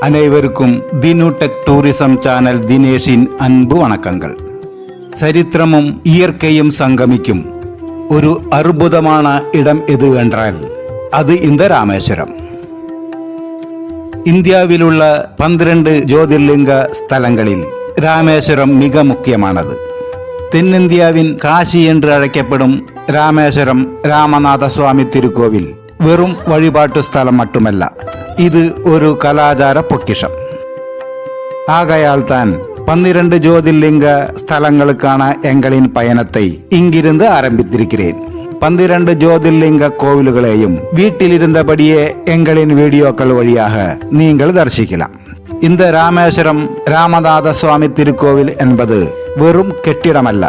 அனைவருக்கும் தினு tech tourism channel தினேஷின் அன்பு வணக்கங்கள். சரித்திரமும் இயற்கையும் சங்கமிக்கும் ஒரு அற்புதமான இடம் எது என்றால் அது இந்த ராமேஸ்வரம். இந்தியாவில் உள்ள 12 ஜோதிர்லிங்க ஸ்தலங்களில் ராமேஸ்வரம் மிக முக்கியமானது. தென்னிந்தியாவின் காசி என்று அழைக்கப்படும் ராமேஸ்வரம் ராமநாத சுவாமி திருக்கோவில் வெறும் வழிபாட்டு ஸ்தலம் மட்டுமல்ல, இது ஒரு கலாச்சார பொக்கிஷம். ஆகையால் தான் 12 ஜோதிர்லிங்க ஸ்தலங்களுக்கான எங்களின் பயணத்தை இங்கிருந்து ஆரம்பித்திருக்கிறேன். 12 ஜோதிர்லிங்க கோவில்களையும் வீட்டில் இருந்தபடியே எங்களின் வீடியோக்கள் வழியாக நீங்கள் தரிசிக்கலாம். இந்த ராமேஸ்வரம் ராமநாத சுவாமி திருக்கோவில் என்பது வெறும் கெட்டிடமல்ல,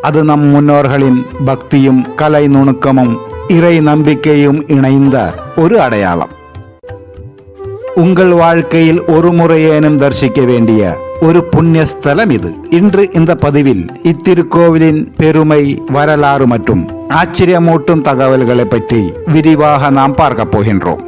அது நம் முன்னோர்களின் பக்தியும் கலை நுணுக்கமும் இறை நம்பிக்கையும் இணைந்த ஒரு அடையாளம். உங்கள் வாழ்க்கையில் ஒரு முறையேனும் தரிசிக்க வேண்டிய ஒரு புண்ணியஸ்தலம் இது. இன்று இந்த பதிவில் இத்திருக்கோவிலின் பெருமை, வரலாறு மற்றும் ஆச்சரியமூட்டும் தகவல்களை பற்றி விரிவாக நாம் பார்க்க போகின்றோம்.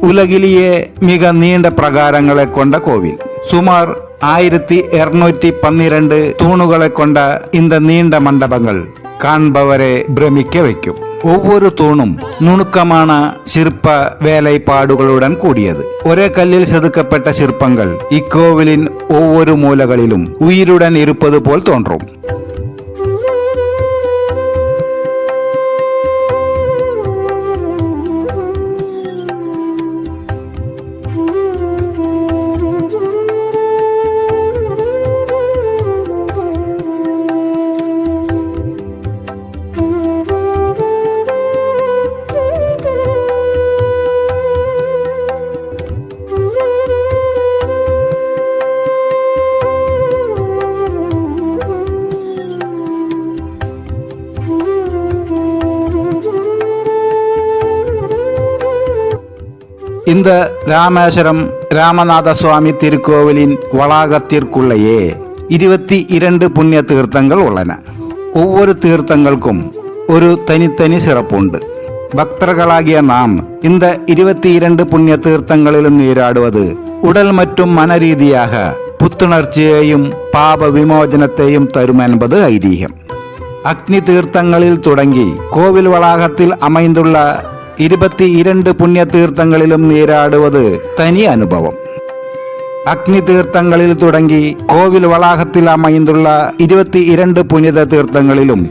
உலகிலேயே மிக நீண்ட பிரகாரங்களை கொண்ட கோவில். சுமார் 1212 தூணுகளை கொண்ட இந்த நீண்ட மண்டபங்கள் காண்பவரை பிரமிக்க வைக்கும். ஒவ்வொரு தூணும் நுணுக்கமான சிற்ப வேலைப்பாடுகளுடன் கூடியது. ஒரே கல்லில் செதுக்கப்பட்ட சிற்பங்கள் இக்கோவிலின் ஒவ்வொரு மூலைகளிலும் உயிருடன் இருப்பது போல் தோன்றும். இந்த ராமேஸ்வரம் ராமநாத சுவாமி திருக்கோவிலின் வளாகத்திற்குள்ளேயே 22 புண்ணிய தீர்த்தங்கள் உள்ளன. ஒவ்வொரு தீர்த்தங்களுக்கும் ஒரு தனித்தனி சிறப்புண்டு. பக்தர்களாகிய நாம் இந்த 22 புண்ணிய தீர்த்தங்களிலும் நீராடுவது உடல் மற்றும் மன ரீதியாக புத்துணர்ச்சியையும் பாப விமோசனத்தையும் தரும் என்பது ஐதீகம். அக்னி தீர்த்தங்களில் தொடங்கி கோவில் வளாகத்தில் அமைந்துள்ள 22 புண்ணிய தீர்த்தங்களிலும் நீராடுவது தனி அனுபவம். அக்னி தீர்த்தங்களில் தொடங்கி கோவில் வளாகத்தில் அமைந்துள்ள 22 புனித தீர்த்தங்களிலும்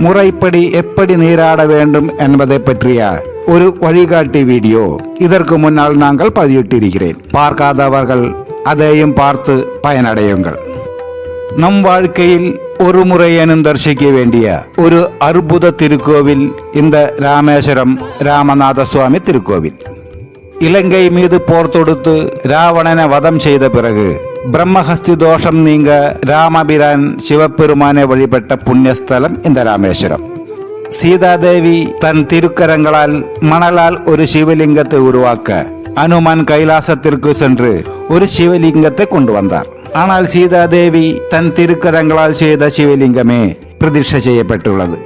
முறைப்படி எப்படி நீராட வேண்டும் என்பதை பற்றிய ஒரு வழிகாட்டி வீடியோ இதற்கு முன்னால் நாங்கள் பதிவிட்டிருக்கிறேன். பார்க்காதவர்கள் அதையும் பார்த்து பயனடையுங்கள். நம் வாழ்க்கையில் ஒரு முறையேனும் தரிசிக்க வேண்டிய ஒரு அற்புத திருக்கோவில் இந்த ராமேஸ்வரம் ராமநாத சுவாமி திருக்கோவில். இலங்கை மீது போர் தொடுத்து ராவணனை வதம் செய்த பிறகு பிரம்மஹஸ்தி தோஷம் நீங்க ராமபிரான் சிவபெருமானை வழிபட்ட புண்ணியஸ்தலம் இந்த ராமேஸ்வரம். சீதாதேவி தன் திருக்கரங்களால் மணலால் ஒரு சிவலிங்கத்தை உருவாக்க அனுமன் கைலாசத்திற்கு சென்று ஒரு சிவலிங்கத்தை கொண்டு வந்தார். ஆனால் சீதாதேவி தன் திருக்கரங்களால் செய்த சிவலிங்கமே பிரதிஷ்டை செய்யப்பட்டுள்ளது.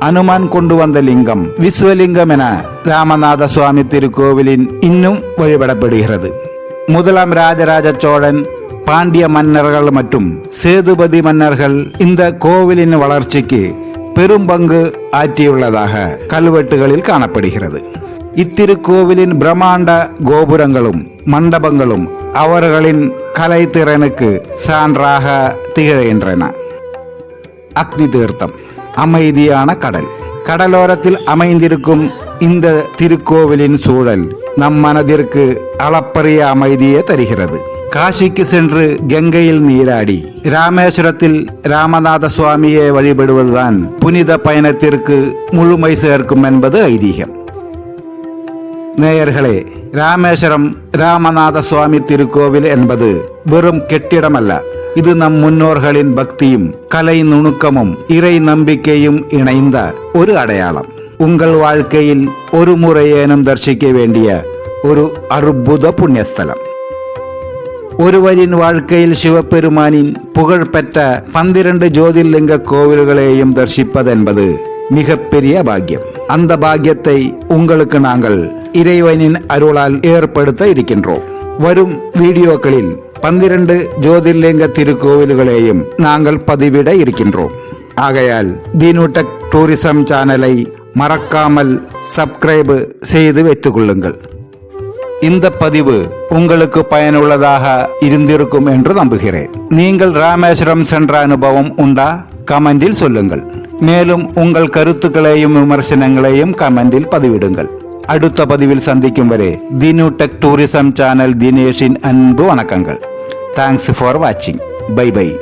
அனுமான் கொண்டு வந்த லிங்கம் விஸ்வலிங்கம் என ராமநாத சுவாமி திருக்கோவிலின் இன்னும் வழிபடப்படுகிறது. முதலாம் ராஜராஜ சோழன், பாண்டிய மன்னர்கள் மற்றும் சேதுபதி மன்னர்கள் இந்த கோவிலின் வளர்ச்சிக்கு பெரும் பங்கு ஆற்றியுள்ளதாக கல்வெட்டுகளில் காணப்படுகிறது. இத்திருக்கோவிலின் பிரம்மாண்ட கோபுரங்களும் மண்டபங்களும் அவர்களின் கலைத்திறனுக்கு சான்றாக திகழ்கின்றன. அக்னி தீர்த்தம், அமைதியான கடல். கடலோரத்தில் அமைந்திருக்கும் இந்த திருக்கோவிலின் சூழல் நம் மனதிற்கு அளப்பரிய அமைதியை தருகிறது. காசிக்கு சென்று கங்கையில் நீராடி ராமேஸ்வரத்தில் ராமநாத சுவாமியை வழிபடுவதுதான் புனித பயணத்திற்கு முழுமை சேர்க்கும் என்பது ஐதீகம். நேயர்களே, ராமேஸ்வரம் ராமநாத சுவாமி திருக்கோவில் என்பது வெறும் கெட்டிடமல்ல, இது நம் முன்னோர்களின் பக்தியும் கலை நுணுக்கமும் இறை நம்பிக்கையும் இணைந்த ஒரு அடையாளம். உங்கள் வாழ்க்கையில் ஒரு முறையேனும் தரிசிக்க வேண்டிய ஒரு அற்புத புண்ணியஸ்தலம். ஒருவரின் வாழ்க்கையில் சிவபெருமானின் புகழ்பெற்ற 12 ஜோதிர்லிங்க கோவில்களையும் தரிசிப்பதென்பது மிகப்பெரிய பாக்கியம். அந்த பாக்கியத்தை உங்களுக்கு நாங்கள் இறைவனின் அருளால் ஏற்படுத்த இருக்கின்றோம். வரும் வீடியோக்களில் 12 ஜோதிர்லிங்க திருக்கோவில்களையும் நாங்கள் பதிவிட இருக்கின்றோம். ஆகையால் தீனுடெக் டூரிசம் சேனலை மறக்காமல் சப்ஸ்கிரைப் செய்து வைத்துக் கொள்ளுங்கள். இந்த பதிவு உங்களுக்கு பயனுள்ளதாக இருந்திருக்கும் என்று நம்புகிறேன். நீங்கள் ராமேஸ்வரம் சென்ற அனுபவம் உண்டா? கமெண்டில் சொல்லுங்கள். மேலும் உங்கள் கருத்துக்களையும் விமர்சனங்களையும் கமெண்டில் பதிவிடுங்கள். அடுத்த பதிவில் சந்திக்கும் வரை தீனுடெக் டூரிசம் சேனல் தினேஷின் அன்பு வணக்கங்கள். தேங்க்ஸ் ஃபார் வாட்சிங். Bye by.